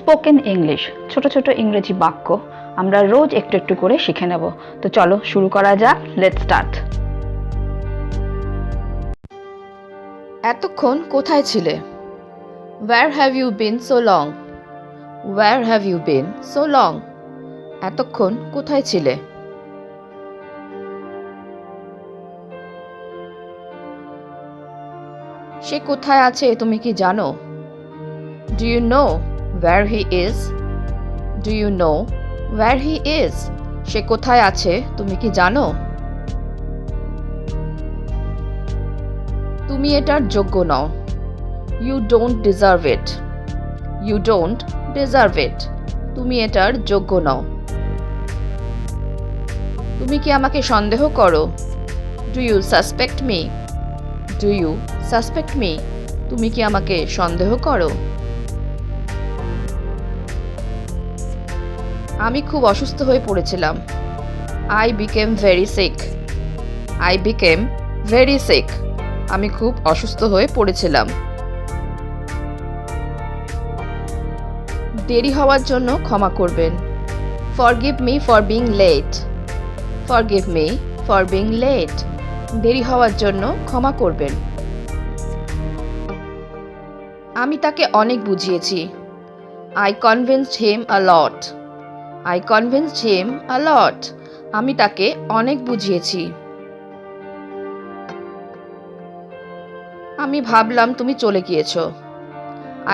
Spoken English, ছোট ছোট ইংরেজি বাক্য আমরা রোজ একটু একটু করে শিখে নেব। তো চলো শুরু করা যাক। Let's start. এতক্ষণ কোথায় ছিলে? Where have you been so long? Where have you been so long? এতক্ষণ কোথায় ছিলে? সে কোথায় আছে তুমি কি জানো? Do you know where he is? Do you know where he is? সে কোথায় আছে তুমি কি জানো? তুমি এটার যোগ্য নও। You don't deserve it. You don't deserve it. তুমি এটার যোগ্য নও। তুমি কি আমাকে সন্দেহ করো? Do you suspect me? Do you suspect me? তুমি কি আমাকে সন্দেহ করো? আমি খুব অসুস্থ হয়ে পড়েছিলাম। I became very sick. I became very sick. আমি খুব অসুস্থ হয়ে পড়েছিলাম। দেরি হওয়ার জন্য ক্ষমা করবেন। Forgive me for being late. Forgive me for being late. দেরি হওয়ার জন্য ক্ষমা করবেন। আমি তাকে অনেক বুঝিয়েছি। I convinced him a lot. I convinced him a lot. আমি তাকে অনেক বুঝিয়েছি। আমি ভাবলাম তুমি চলে গিয়েছো।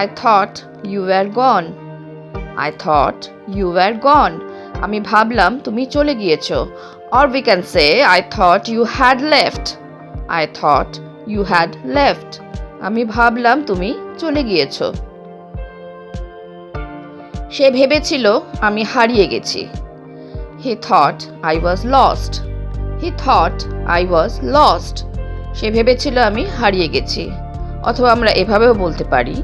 I thought you were gone. I thought you were gone. আমি ভাবলাম তুমি চলে গিয়েছো। Or we can say I thought you had left. I thought you had left. আমি ভাবলাম তুমি চলে গিয়েছো। সে ভেবেছিল আমি হারিয়ে গেছি। He thought I was lost. He thought I was lost. সে ভেবেছিল আমি হারিয়ে গেছি। অথবা আমরা এভাবেও বলতে পারি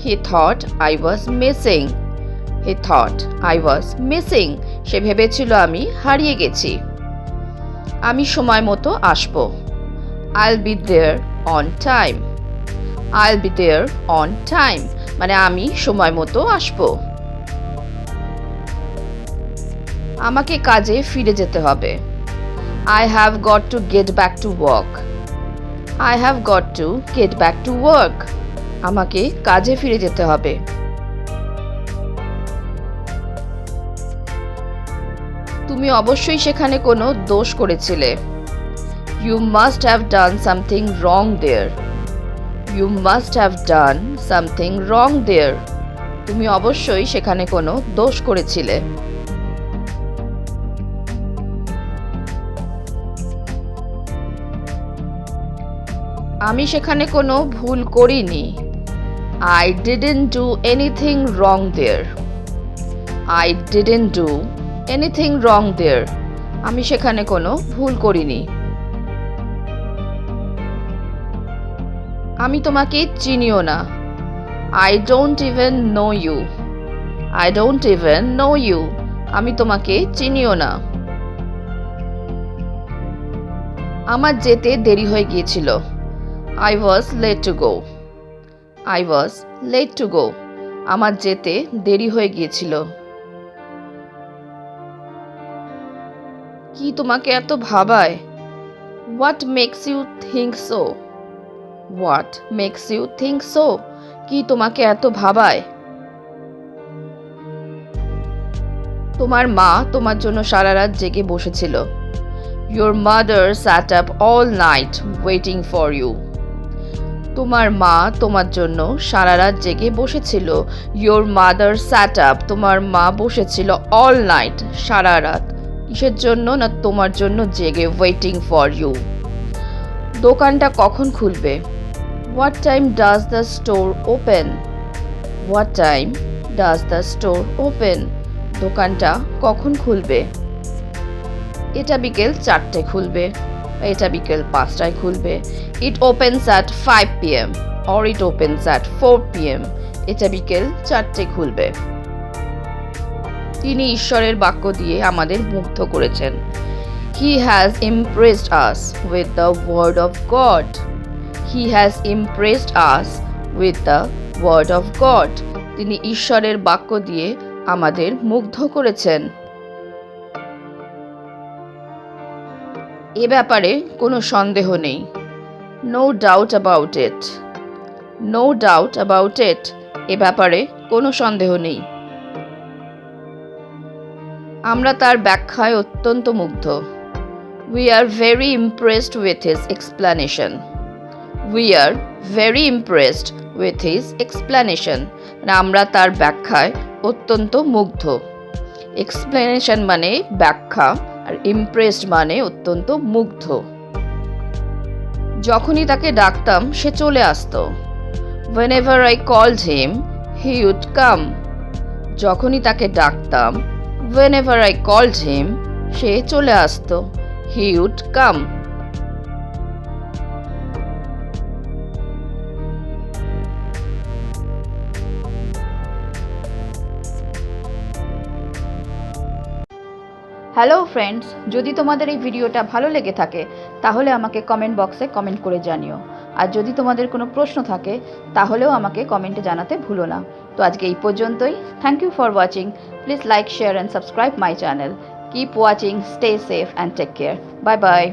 He thought I was missing. He thought I was missing. সে ভেবেছিল আমি হারিয়ে গেছি। আমি সময় মতো আসবো। I'll be there on time. I'll be there on time. মানে আমি সময় মতো আসবো। আমাকে কাজে ফিরে যেতে হবে। I have got to get back to work. I have got to get back to work. আমাকে কাজে ফিরে যেতে হবে। তুমি অবশ্যই সেখানে কোনো দোষ করেছিলে। You must have done something wrong there. You must have done something wrong there. তুমি অবশ্যই সেখানে কোনো দোষ করেছিলে। আমি সেখানে কোনো ভুল করিনি। I didn't do anything wrong there. I didn't do anything wrong there. আমি সেখানে কোনো ভুল করিনি। আমি তোমাকে চিনিও না। I don't even know you. I don't even know you. আমি তোমাকে চিনিও না। আমার যেতে দেরি হয়ে গিয়েছিল। I was late to go. I was late to go. আমার যেতে দেরি হয়ে গিয়েছিল। কি তোমাকে এত ভাবায়? What makes you think so? What makes you think so? কি তোমাকে এত ভাবায়? তোমার মা তোমার জন্য সারা রাত জেগে বসেছিল। Your mother sat up all night waiting for you. তোমার মা তোমার জন্য সারা রাত জেগে বসেছিল। Your mother sat up. তোমার মা বসেছিল all night, সারা রাত। কিসের জন্য? না তোমার জন্য জেগে, waiting for you. দোকানটা কখন খুলবে? What time does the store open? What time does the store open? দোকানটা কখন খুলবে? এটা বিকেল 4টায় খুলবে। এটা বিকেল 5টায় খুলবে। It opens at 5 p.m. or it opens at 4 p.m. এটা বিকেল 4টায় খুলবে। তিনি ঈশ্বরের বাক্য দিয়ে আমাদের মুগ্ধ করেছেন। He has impressed us with the word of God. He has impressed us with the word of God. তিনি ঈশ্বরের বাক্য দিয়ে আমাদের মুগ্ধ করেছেন। এ ব্যাপারে কোনো সন্দেহ নেই। No doubt about it. No doubt about it. এ ব্যাপারে কোনো সন্দেহ নেই। আমরা তার ব্যাখ্যায় অত্যন্ত মুগ্ধ। We are very impressed with his explanation. We are very impressed with his explanation. আমরা তার ব্যাখ্যায় অত্যন্ত মুগ্ধ। এক্সপ্লেনেশন মানে ব্যাখ্যা, আর ইমপ্রেসড মানে অত্যন্ত মুগ্ধ। যখনই তাকে ডাকতাম সে চলে আসতো। Whenever I called him, he would come. যখনই তাকে ডাকতাম, whenever I called him, সে চলে আসতো। He would come. Hello friends, যদি তোমাদের এই ভিডিওটা ভালো লেগে থাকে তাহলে আমাকে কমেন্ট বক্সে কমেন্ট করে জানিও। আর যদি তোমাদের কোনো প্রশ্ন থাকে তাহলেও আমাকে কমেন্টে জানাতে ভুলো না। তো আজকে এই পর্যন্তই। Thank you for watching. Please like, share and subscribe my channel. Keep watching, stay safe and take care. Bye by.